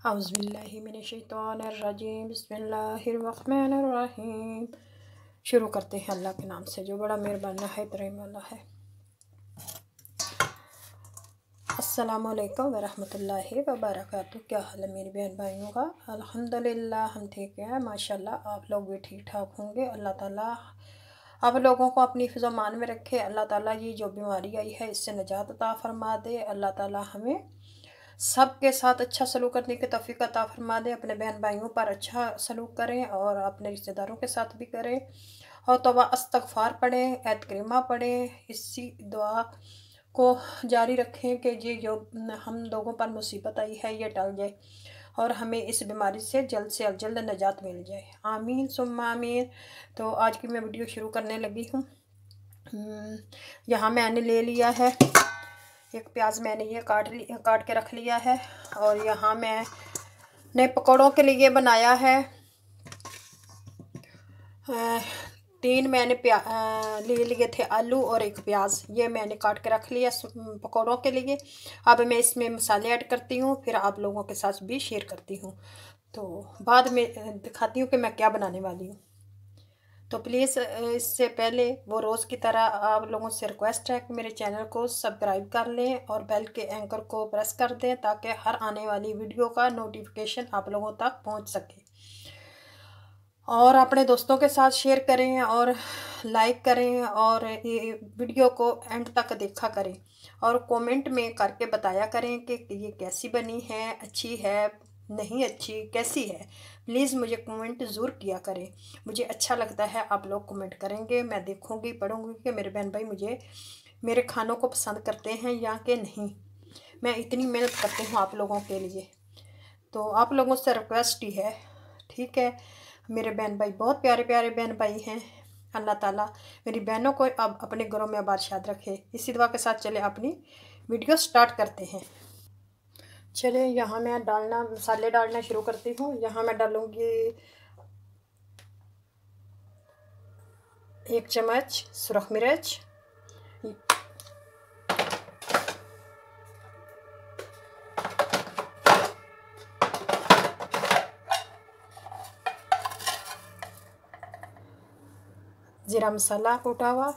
औज़ुबिल्लाहिमिनश्शैतानिर्रजीम बिस्मिल्लाहिर्रहमानिर्रहीम। शुरू करते हैं अल्लाह के नाम से जो बड़ा मेहरबान है रहम वाला है। अस्सलामु अलैकुम वरहमतुल्लाहि वबरकातुहू। क्या हाल है मेरी बहन भाइयों का? अल्हम्दुलिल्लाह हम ठीक हैं माशाल्लाह। आप लोग भी ठीक ठाक होंगे। अल्लाह ताला आप लोगों को अपनी हिफ़्ज़ मान में रखे। अल्लाह ताला ये जो बीमारी आई है इससे निजात अता फरमा दे। अल्लाह ताला हमें सबके साथ अच्छा सलूक करने की तौफ़ीक़ अता फरमा दे। अपने बहन भाइयों पर अच्छा सलूक करें और अपने रिश्तेदारों के साथ भी करें और तौबा इस्तग़फ़ार पढ़ें, ऐत करीमा पढ़ें। इसी दुआ को जारी रखें कि ये जो हम लोगों पर मुसीबत आई है ये टल जाए और हमें इस बीमारी से जल्द निजात मिल जाए। आमीन सुम्मा आमीन। तो आज की मैं वीडियो शुरू करने लगी हूँ। यहाँ मैंने ले लिया है एक प्याज, मैंने ये काट के रख लिया है और यहाँ मैंने पकौड़ों के लिए बनाया है। 3 मैंने ले लिए थे आलू और 1 प्याज, ये मैंने काट के रख लिया पकौड़ों के लिए। अब मैं इसमें मसाले ऐड करती हूँ, फिर आप लोगों के साथ भी शेयर करती हूँ। तो बाद में दिखाती हूँ कि मैं क्या बनाने वाली हूँ। तो प्लीज़ इससे पहले वो रोज़ की तरह आप लोगों से रिक्वेस्ट है कि मेरे चैनल को सब्सक्राइब कर लें और बेल के एंकर को प्रेस कर दें ताकि हर आने वाली वीडियो का नोटिफिकेशन आप लोगों तक पहुंच सके। और अपने दोस्तों के साथ शेयर करें और लाइक करें और ये वीडियो को एंड तक देखा करें और कमेंट में करके बताया करें कि ये कैसी बनी है, अच्छी है, नहीं अच्छी, कैसी है। प्लीज़ मुझे कमेंट ज़रूर किया करें। मुझे अच्छा लगता है आप लोग कमेंट करेंगे, मैं देखूंगी पढ़ूंगी कि मेरे बहन भाई मुझे मेरे खानों को पसंद करते हैं या कि नहीं। मैं इतनी मेहनत करती हूँ आप लोगों के लिए, तो आप लोगों से रिक्वेस्ट ही है, ठीक है। मेरे बहन भाई बहुत प्यारे प्यारे बहन भाई हैं। अल्लाह ताला मेरी बहनों को अब अपने घरों में आबाद रखे। इसी दुआ के साथ चले अपनी वीडियो स्टार्ट करते हैं। चलिए यहाँ मैं मसाले डालना शुरू करती हूँ। यहाँ मैं डालूँगी 1 चम्मच सुरख मिर्च, ज़ीरा मसाला कूटा हुआ,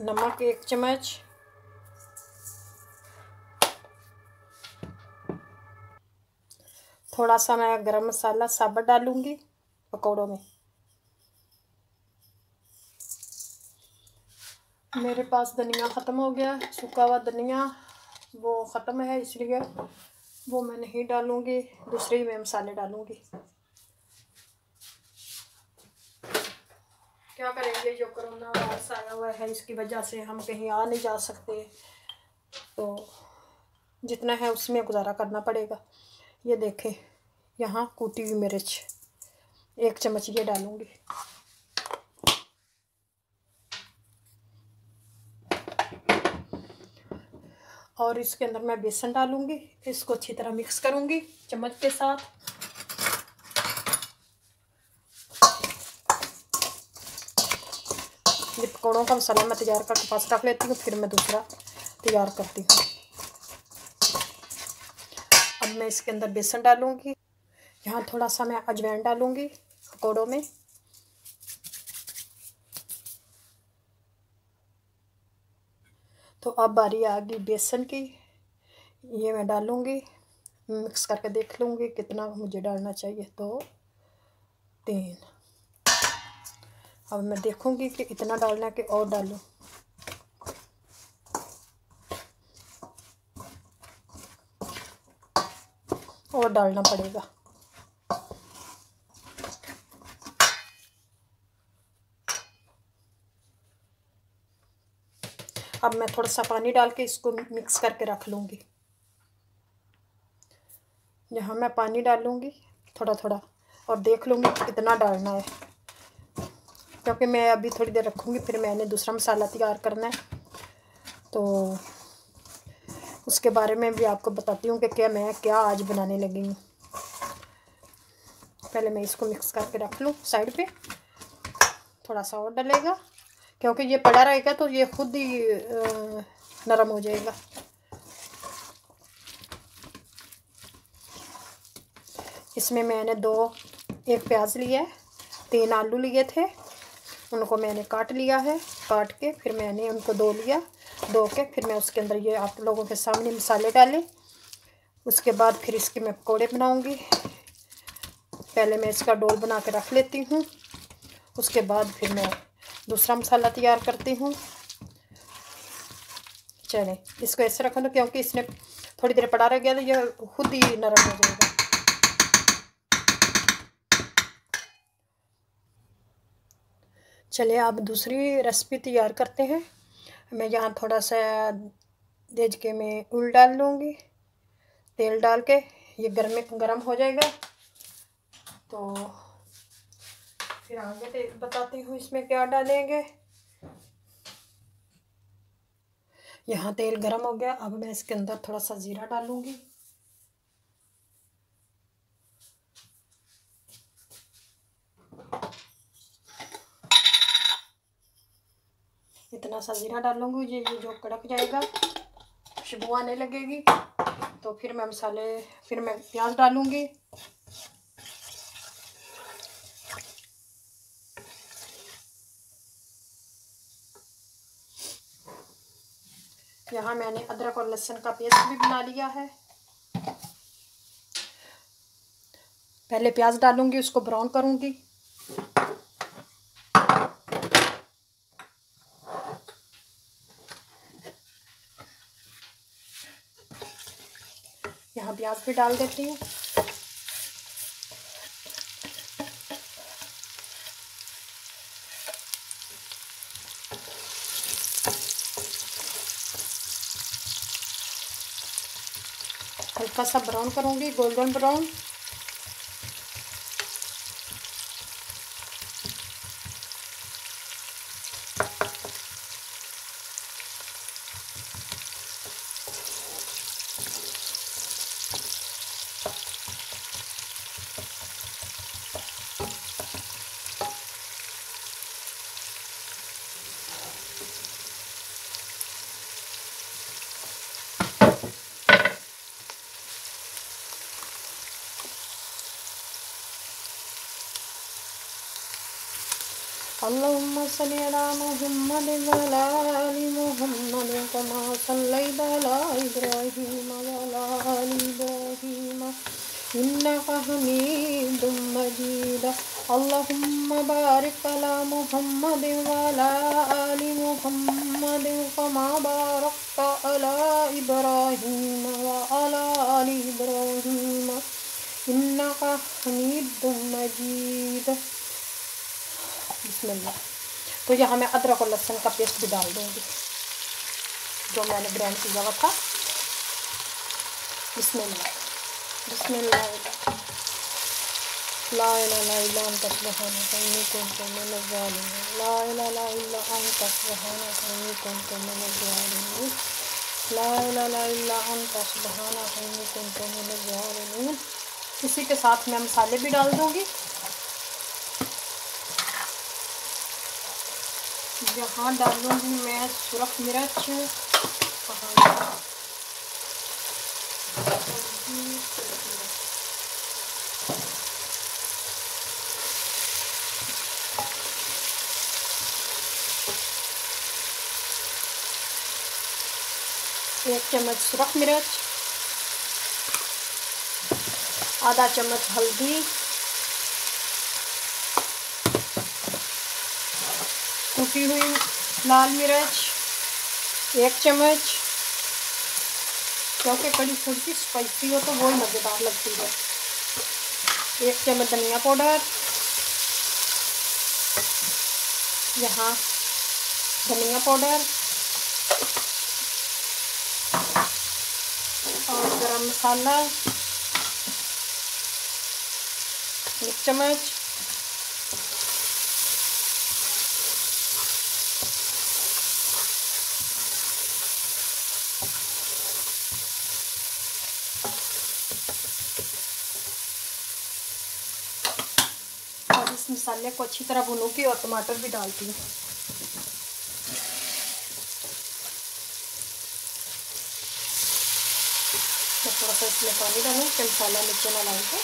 नमक 1 चम्मच, थोड़ा सा मैं गरम मसाला साबुत डालूंगी पकौड़ों में। मेरे पास धनिया ख़त्म हो गया, सूखा हुआ धनिया वो ख़त्म है, इसलिए वो मैं नहीं डालूंगी, दूसरे में मसाले डालूंगी। क्या करेंगे, जो कोरोना वायरस आया हुआ है इसकी वजह से हम कहीं आ नहीं जा सकते, तो जितना है उसमें गुजारा करना पड़ेगा। ये देखें यहाँ कूटी हुई मिर्च 1 चम्मच ये डालूंगी। और इसके अंदर मैं बेसन डालूंगी, इसको अच्छी तरह मिक्स करूंगी चम्मच के साथ। ये पकौड़ों का मसाला मैं तैयार करके पास रख लेती हूँ, फिर मैं दूसरा तैयार करती हूँ। अब मैं इसके अंदर बेसन डालूंगी। यहाँ थोड़ा सा मैं अजवाइन डालूंगी पकौड़ों में। तो अब बारी आ गई बेसन की, ये मैं डालूंगी, मिक्स करके देख लूँगी कितना मुझे डालना चाहिए। तो 3, अब मैं देखूंगी कि इतना डालना है कि और डालूं। और डालना पड़ेगा। अब मैं थोड़ा सा पानी डाल के इसको मिक्स करके रख लूँगी। यहाँ मैं पानी डालूँगी थोड़ा थोड़ा और देख लूँगी कितना डालना है, क्योंकि मैं अभी थोड़ी देर रखूँगी, फिर मैंने दूसरा मसाला तैयार करना है, तो उसके बारे में भी आपको बताती हूँ कि मैं क्या आज बनाने लगी हूँ। पहले मैं इसको मिक्स करके रख लूँ साइड पे, थोड़ा सा और डलेगा क्योंकि ये पड़ा रहेगा तो ये खुद ही नरम हो जाएगा। इसमें मैंने एक प्याज लिया है, 3 आलू लिए थे, उनको मैंने काट लिया है। काट के फिर मैंने उनको धो लिया। धो के फिर मैं उसके अंदर ये आप लोगों के सामने मसाले डाले। उसके बाद फिर इसके मैं पकौड़े बनाऊंगी। पहले मैं इसका डोल बना के रख लेती हूँ। उसके बाद फिर मैं दूसरा मसाला तैयार करती हूँ। चलें, इसको ऐसे रख दो क्योंकि इसने थोड़ी देर पड़ा रह गया तो ये खुद ही नरम हो जाएगा। चलिए अब दूसरी रेसिपी तैयार करते हैं। मैं यहाँ थोड़ा सा देज के मैं उल डाल लूँगी। तेल डाल के ये गरम हो जाएगा तो फिर आगे बताती हूँ इसमें क्या डालेंगे। यहाँ तेल गरम हो गया। अब मैं इसके अंदर थोड़ा सा जीरा डालूँगी। इतना सा जीरा डालूँगी। ये जो कड़क जाएगा, खुशबू आने लगेगी तो फिर मैं प्याज डालूँगी। यहाँ मैंने अदरक और लहसुन का पेस्ट भी बना लिया है। पहले प्याज डालूँगी, उसको ब्राउन करूँगी। यहाँ प्याज भी डाल देती हूँ। हल्का सा ब्राउन करूँगी, गोल्डन ब्राउन। अल्लाहुम्मा सल्ली अला मुहम्मद व अला आलि मुहम्मद कमा सल्लैता अला इब्राहीम व अला आलि इब्राहीम इन्नका हमीदुम मजीद। अल्लाहुम्मा बारिक अला मुहम्मद व अला आलि मुहम्मद कमा बारकता अला इब्राहीम व अला आलि इब्राहीम इन्नका हमीदुम मजीद। बिस्मिल्लाह। तो यहाँ मैं अदरक और लहसुन का पेस्ट भी डाल दूँगी जो मैंने ग्राइंड किया हुआ था। बिस्मिल्लाह बिस्मिल्लाह। ला इलाहा इल्ला अंता सुब्हानका इन्नी कुन्तु मिनज़ ज़ालिमीन। ला इलाहा इल्ला अंता सुब्हानका इन्नी कुन्तु मिनज़ ज़ालिमीन। ला इलाहा इल्ला अंता सुब्हानका इन्नी कुन्तु मिनज़ ज़ालिमीन। इसी के साथ मैं मसाले भी डाल दूँगी। यहाँ डालूँगी मैं सुरख मिर्च, एक चम्मच सुरख मिर्च, आधा चम्मच हल्दी, कुटी हुई लाल मिर्च 1 चम्मच, क्योंकि कड़ी थोड़ी सी स्पाइसी हो तो वही मज़ेदार लगती है। 1 चम्मच धनिया पाउडर, यहाँ धनिया पाउडर और गरम मसाला 1 चम्मच, और इस मसाले को अच्छी तरह भूनूंगी और टमाटर भी डालती हूँ। थोड़ा सा इसमें पानी डालें कि मसाला नीचे ना लाएंगे।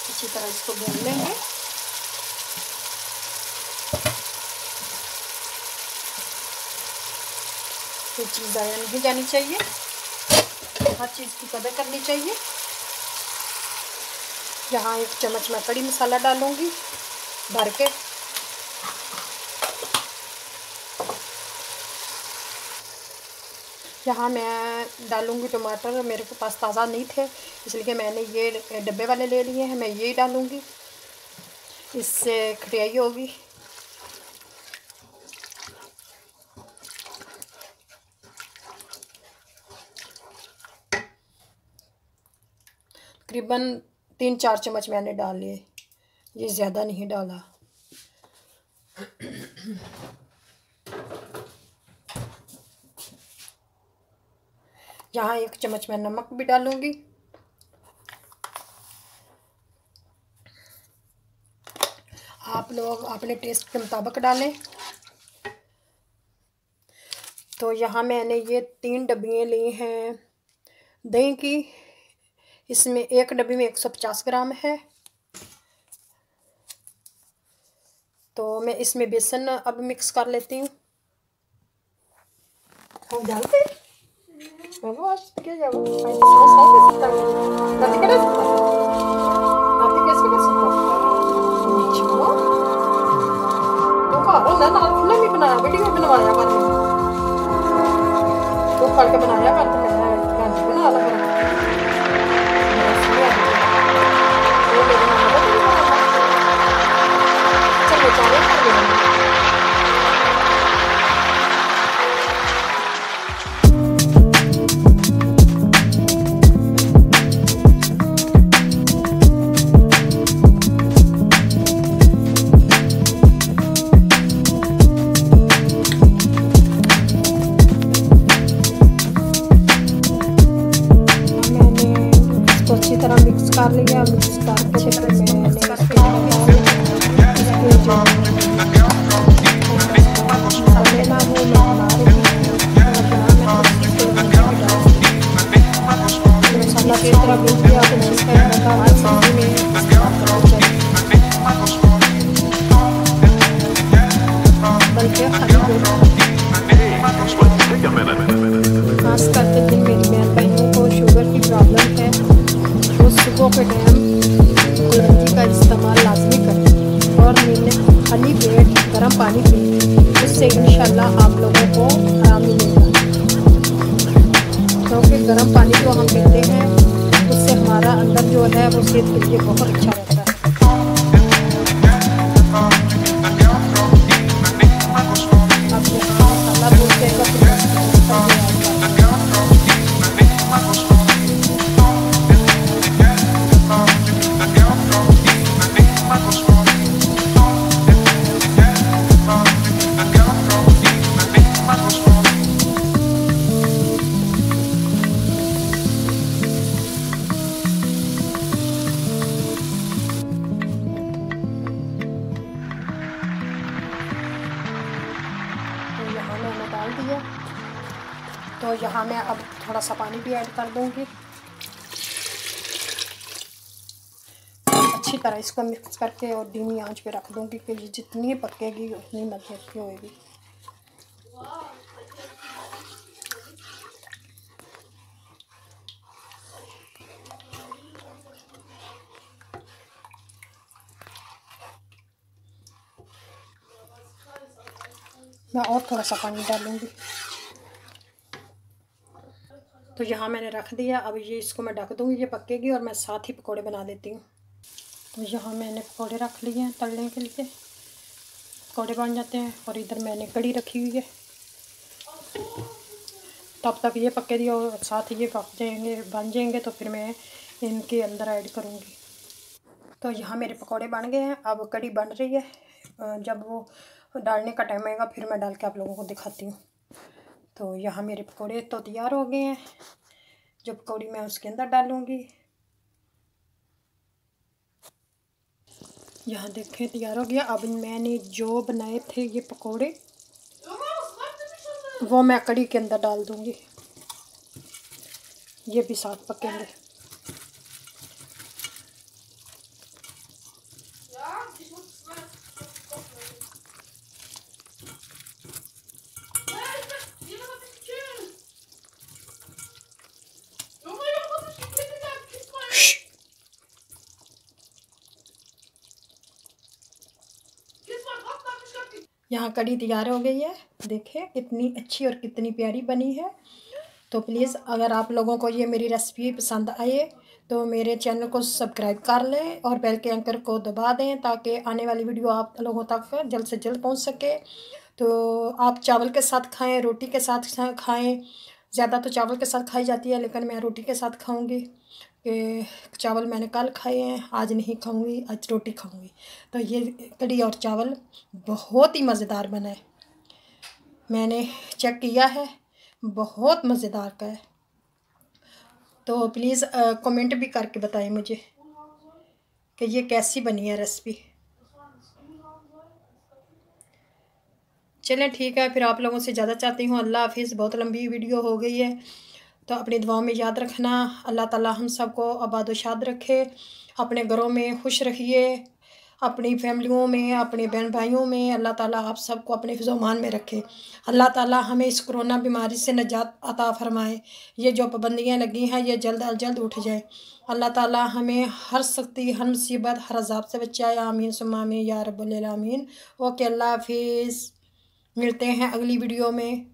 अच्छी तरह इसको भून लेंगे। कोई चीज़ ज़ाया नहीं जानी चाहिए, हर चीज़ की कदर करनी चाहिए। यहाँ 1 चम्मच मैं कड़ी मसाला डालूँगी भर के। यहाँ मैं डालूँगी टमाटर, मेरे के पास ताज़ा नहीं थे इसलिए मैंने ये डब्बे वाले ले लिए हैं, मैं ये डालूँगी, इससे खटियाई होगी। तकरीबन 3-4 चम्मच मैंने डाल लिए, ये ज़्यादा नहीं डाला। यहाँ 1 चम्मच मैं नमक भी डालूँगी। आप लोग अपने टेस्ट के मुताबिक डालें। तो यहाँ मैंने ये 3 डब्बियाँ ली हैं दही की, इसमें एक डब्बी में 150 ग्राम है। तो मैं इसमें बेसन अब मिक्स कर लेती हूँ। हम डालते हैं क्या जाओ बनाया वीडियो बनवाया कर तो करके बनाया कर तो मैं बना लगा चलो चावल कर अच्छी तरह मिक्स कर लिया। मिक्स करके फिर मैंने मसाले ना वो मैं बना रही हूँ। मसाला की तरह मिल गया तो सब्जी में बल्कि खास करके जिन मेरी बहन भाइयों को शुगर की प्रॉब्लम है वो सुबह के टाइम कुल्हड़ी का इस्तेमाल लाजमी करें और मैंने खाली पेट गर्म पानी पी, उससे इंशाल्लाह आप लोगों को आराम मिलेगा। क्योंकि गर्म पानी जो हम पीते हैं उससे हमारा अंदर जो है वो सेहत के लिए बहुत अच्छा रहता है। डाल दिया तो यहाँ मैं अब थोड़ा सा पानी भी ऐड कर दूँगी। अच्छी तरह इसको मिक्स करके और धीमी आंच पे रख दूँगी कि जितनी पकेगी उतनी मज़े की होएगी। मैं और थोड़ा सा पानी डालूँगी। तो यहाँ मैंने रख दिया, अब ये इसको मैं ढक दूँगी, ये पकेगी और मैं साथ ही पकोड़े बना लेती हूँ। तो यहाँ मैंने पकोड़े रख लिए हैं तलने के लिए, पकोड़े बन जाते हैं। और इधर मैंने कड़ी रखी हुई है, तब तक ये पकेगी और साथ ही ये पक जाएंगे बन जाएंगे तो फिर मैं इनके अंदर ऐड करूँगी। तो यहाँ मेरे पकोड़े बन गए हैं, अब कड़ी बन रही है। जब वो डालने का टाइम आएगा फिर मैं डाल के आप लोगों को दिखाती हूँ। तो यहाँ मेरे पकोड़े तो तैयार हो गए हैं, जो पकौड़ी मैं उसके अंदर डालूँगी। यहाँ देखें तैयार हो गया। अब मैंने जो बनाए थे ये पकोड़े वो मैं कड़ी के अंदर डाल दूँगी। ये भी साथ पकेंगे। यहाँ कढ़ी तैयार हो गई है, देखिए कितनी अच्छी और कितनी प्यारी बनी है। तो प्लीज़ अगर आप लोगों को ये मेरी रेसिपी पसंद आए तो मेरे चैनल को सब्सक्राइब कर लें और बेल के आइकन को दबा दें ताकि आने वाली वीडियो आप लोगों तक जल्द से जल्द पहुंच सके। तो आप चावल के साथ खाएं, रोटी के साथ खाएं। ज़्यादा तो चावल के साथ खाई जाती है, लेकिन मैं रोटी के साथ खाऊंगी कि चावल मैंने कल खाए हैं, आज नहीं खाऊंगी, आज रोटी खाऊंगी। तो ये कढ़ी और चावल बहुत ही मज़ेदार बना है, मैंने चेक किया है, बहुत मज़ेदार का है। तो प्लीज़ कमेंट भी करके बताएं मुझे कि ये कैसी बनी है रेसिपी। चलें ठीक है, फिर आप लोगों से ज़्यादा चाहती हूँ। अल्लाह हाफिज़। बहुत लंबी वीडियो हो गई है, तो अपनी दुआओं में याद रखना। अल्लाह ताला हम सबको आबाद व शाद रखे, अपने घरों में खुश रखिए, अपनी फैमिलियों में, अपने बहन भाइयों में अल्लाह ताला आप सबको अपने हिफ़्ज़-ओ-अमान में रखे। अल्लाह ताला हमें इस कोरोना बीमारी से निजात अता फ़रमाए। ये जो पाबंदियाँ लगी हैं ये जल्द अज जल्द उठ जाए। अल्लाह ताला हमें हर सख्ती, हर मुसीबत, हर अज़ाब से बचाए। आमीन सुम्मा आमीन या रब्बल आमीन। ओके, अल्लाह हाफिज़। मिलते हैं अगली वीडियो में।